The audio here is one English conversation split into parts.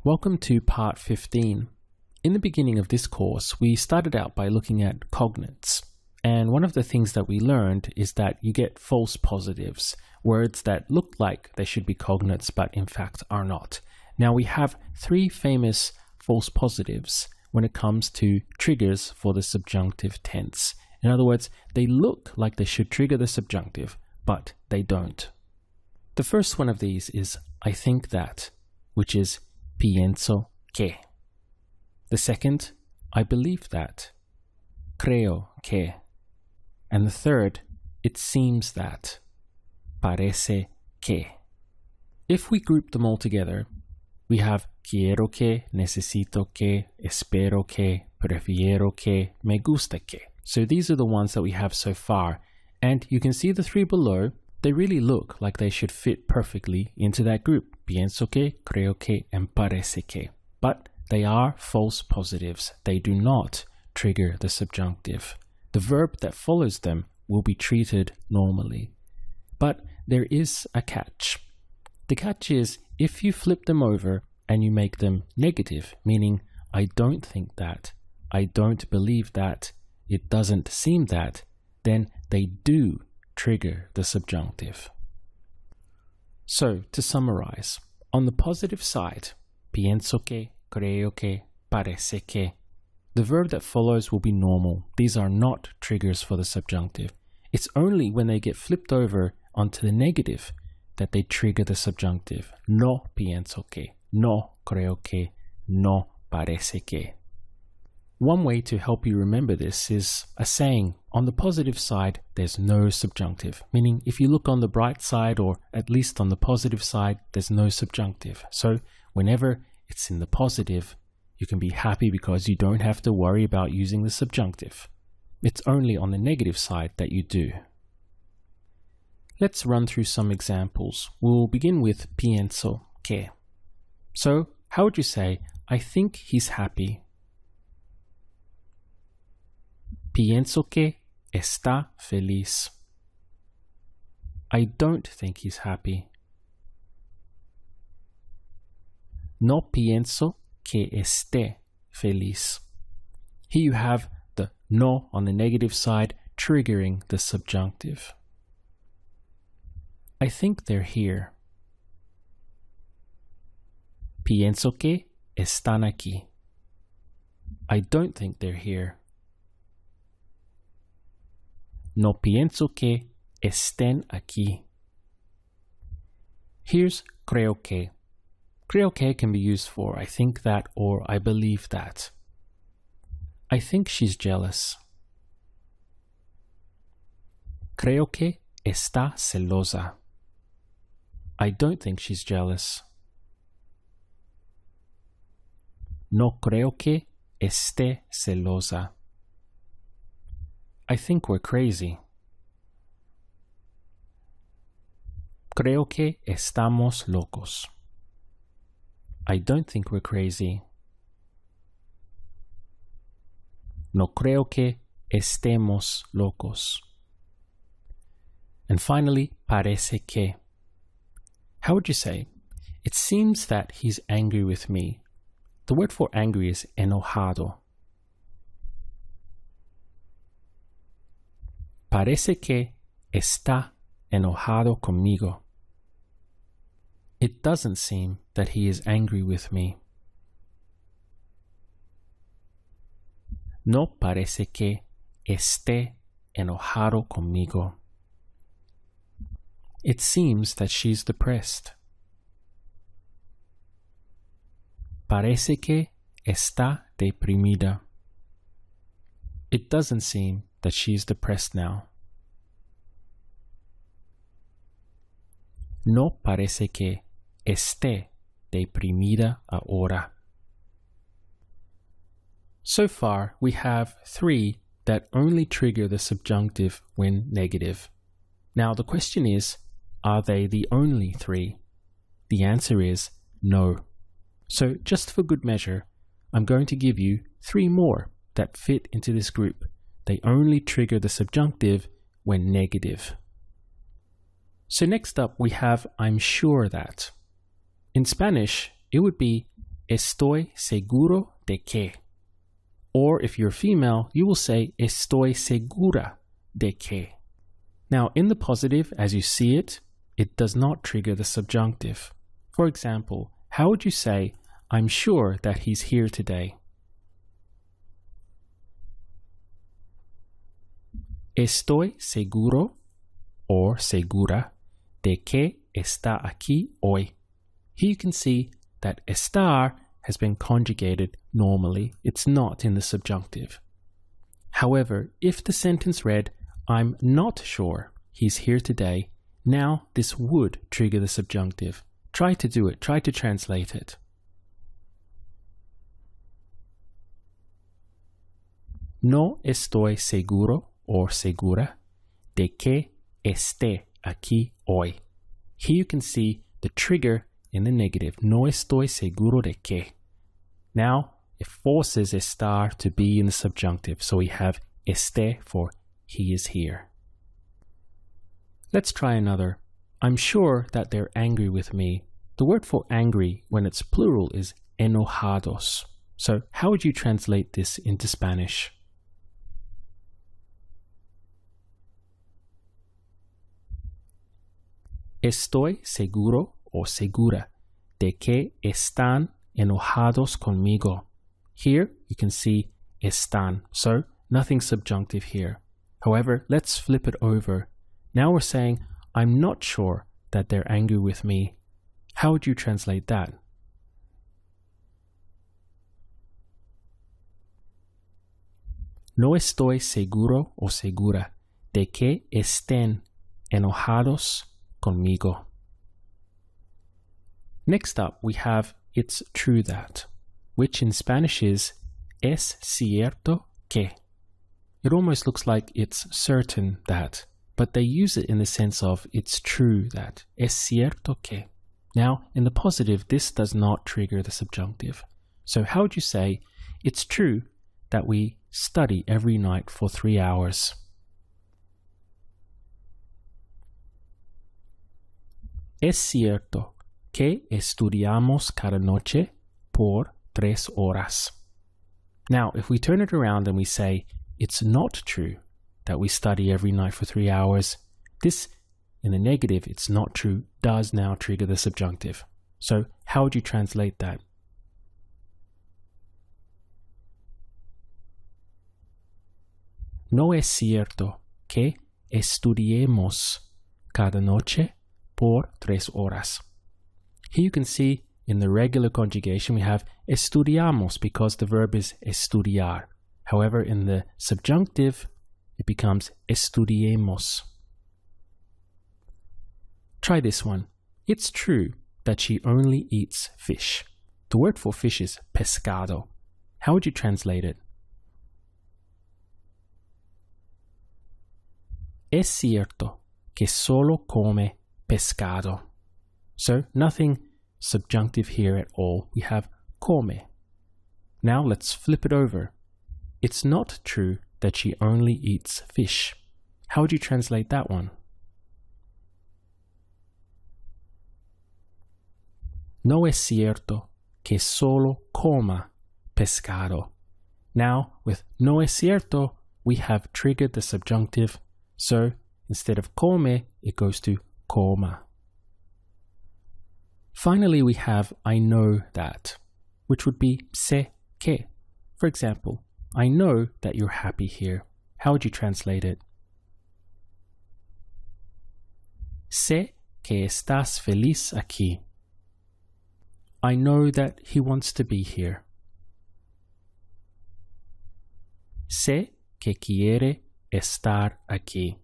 Welcome to part 15. In the beginning of this course, we started out by looking at cognates. And one of the things that we learned is that you get false positives, words that look like they should be cognates but in fact are not. Now we have three famous false positives when it comes to triggers for the subjunctive tense. In other words, they look like they should trigger the subjunctive, but they don't. The first one of these is I think that, which is pienso que. The second, I believe that, creo que. And the third, it seems that, parece que. If we group them all together, we have quiero que, necesito que, espero que, prefiero que, me gusta que. So these are the ones that we have so far. And you can see the three below, they really look like they should fit perfectly into that group. Pienso que, creo que, and parece que. But they are false positives. They do not trigger the subjunctive. The verb that follows them will be treated normally. But there is a catch. The catch is if you flip them over and you make them negative, meaning I don't think that, I don't believe that, it doesn't seem that, then they do trigger the subjunctive. So, to summarize, on the positive side, pienso que, creo que, parece que, the verb that follows will be normal. These are not triggers for the subjunctive. It's only when they get flipped over onto the negative that they trigger the subjunctive. No pienso que, no creo que, no parece que. One way to help you remember this is a saying, on the positive side, there's no subjunctive. Meaning, if you look on the bright side, or at least on the positive side, there's no subjunctive. So, whenever it's in the positive, you can be happy because you don't have to worry about using the subjunctive. It's only on the negative side that you do. Let's run through some examples. We'll begin with pienso que. So, how would you say, I think he's happy? Pienso que está feliz. I don't think he's happy. No pienso que esté feliz. Here you have the no on the negative side triggering the subjunctive. I think they're here. Pienso que están aquí. I don't think they're here. No pienso que estén aquí. Here's creo que. Creo que can be used for I think that or I believe that. I think she's jealous. Creo que está celosa. I don't think she's jealous. No creo que esté celosa. I think we're crazy. Creo que estamos locos. I don't think we're crazy. No creo que estemos locos. And finally, parece que. How would you say? It seems that he's angry with me. The word for angry is enojado. Parece que está enojado conmigo. It doesn't seem that he is angry with me. No parece que esté enojado conmigo. It seems that she's depressed. Parece que está deprimida. It doesn't seem that she's depressed now. No parece que esté deprimida ahora. So far, we have three that only trigger the subjunctive when negative. Now the question is, are they the only three? The answer is no. So just for good measure, I'm going to give you three more that fit into this group. They only trigger the subjunctive when negative. So next up we have I'm sure that. In Spanish, it would be estoy seguro de que. Or if you're female, you will say estoy segura de que. Now, in the positive, as you see it, it does not trigger the subjunctive. For example, how would you say, I'm sure that he's here today? Estoy seguro or segura de que está aquí hoy. Here you can see that estar has been conjugated normally. It's not in the subjunctive. However, if the sentence read, I'm not sure he's here today, now this would trigger the subjunctive. Try to do it. Try to translate it. No estoy seguro or segura de que esté aquí hoy. Here you can see the trigger in the negative. No estoy seguro de que. Now, it forces estar to be in the subjunctive. So we have esté for he is here. Let's try another. I'm sure that they're angry with me. The word for angry when it's plural is enojados. So how would you translate this into Spanish? Estoy seguro o segura de que están enojados conmigo. Here you can see están, so nothing subjunctive here. However, let's flip it over. Now we're saying, I'm not sure that they're angry with me. How would you translate that? No estoy seguro o segura de que estén enojados conmigo. Next up, we have it's true that, which in Spanish is es cierto que. It almost looks like it's certain that, but they use it in the sense of it's true that. Es cierto que. Now, in the positive, this does not trigger the subjunctive. So how would you say, it's true that we study every night for 3 hours? Es cierto que estudiamos cada noche por 3 horas. Now, if we turn it around and we say, it's not true that we study every night for 3 hours, this, in the negative, it's not true, does now trigger the subjunctive. So how would you translate that? No es cierto que estudiemos cada noche por 3 horas. Here you can see in the regular conjugation we have estudiamos because the verb is estudiar. However, in the subjunctive, it becomes estudiemos. Try this one. It's true that she only eats fish. The word for fish is pescado. How would you translate it? Es cierto que solo come pescado. So nothing subjunctive here at all. We have come. Now let's flip it over. It's not true that she only eats fish. How would you translate that one? No es cierto que solo coma pescado. Now with no es cierto, we have triggered the subjunctive. So instead of come, it goes to coma. Finally, we have I know that, which would be sé que. For example, I know that you're happy here. How would you translate it? Sé que estás feliz aquí. I know that he wants to be here. Sé que quiere estar aquí.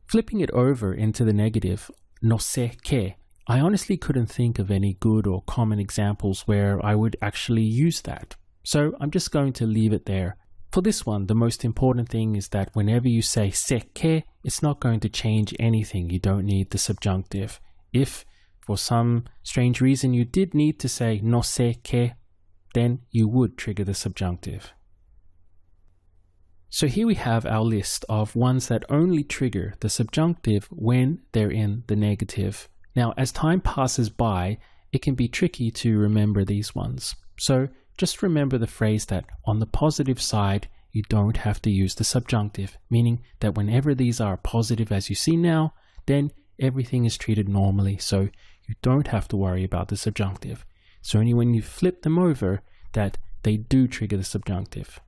Flipping it over into the negative, no sé qué, I honestly couldn't think of any good or common examples where I would actually use that. So I'm just going to leave it there. For this one, the most important thing is that whenever you say sé que, it's not going to change anything. You don't need the subjunctive. If for some strange reason you did need to say no sé qué, then you would trigger the subjunctive. So here we have our list of ones that only trigger the subjunctive when they're in the negative. Now, as time passes by it can be tricky to remember these ones. So just remember the phrase that on the positive side, you don't have to use the subjunctive, meaning that whenever these are positive as you see now, then everything is treated normally, so you don't have to worry about the subjunctive. So only when you flip them over that they do trigger the subjunctive.